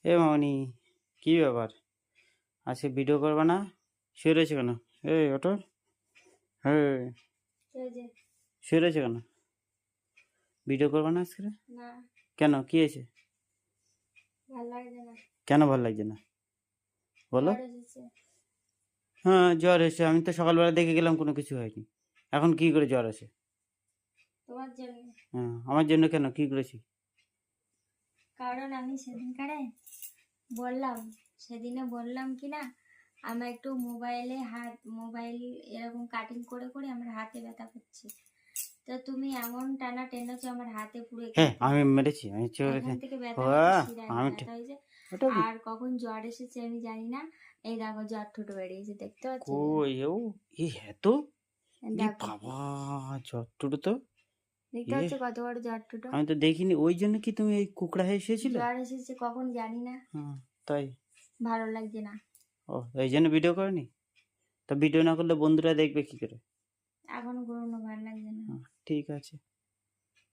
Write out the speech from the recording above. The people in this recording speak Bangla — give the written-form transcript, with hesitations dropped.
এ মামনি, কি ব্যাপার? আজকে ভিডিও করবে না? শুয়ে রয়েছে কেন? এই ওটো, হ্যাঁ, শুয়ে রয়েছে কেন? ভিডিও করবে না আজকে? না, কেন, কি হয়েছে? ভাল লাগছে না। কেন ভালো লাগছে না বলো? জ্বর এসেছে। হ্যাঁ, জ্বর এসে আমি তো সকালবেলা দেখে গেলাম কোনো কিছু হয়নি। এখন কি করে জ্বর আসে? তোমার জন্য। হ্যাঁ, আমার জন্য কেন, কি করেছি? কারণ আমি সেদিনে বললাম কি না, আমার একটু মোবাইল এরকম কাটিং করে করে আমার হাতে ব্যথা করছে। তো তুমি এমন টানা টেনেছো আমার হাতে পুরো হ্যাঁ, আমি মেরেছি, আমি এখান থেকে ব্যথা হ্যাঁ, হচ্ছে, শিরায় আমি ব্যথা হয়েছে। ওটা আর কখন জ্বর এসেছে আমি জানি না। এই দেখো জ্বর ঠুটো বেরিয়েছে, দেখতে পাচ্ছ? কই ও, ই এত, ই দেখো, বাবা, জ্বর টুটো তো, দেখতে এ পাচ্ছ কত বড় জ্বর ঠুটো। আমি তো দেখিনি। ওই জন্য কি তুমি এই কুকড়া হয়ে শুয়েছিলে? জ্বর এসেছে কখন জানি না, হ্যাঁ, তাই? ভালো লাগছে না। ও, এই জন্য ভিডিও করেনি? তা ভিডিও না করলে বন্ধুরা দেখবে কি করে? এখন কোনো ভালো লাগছে না। ঠিক আছে।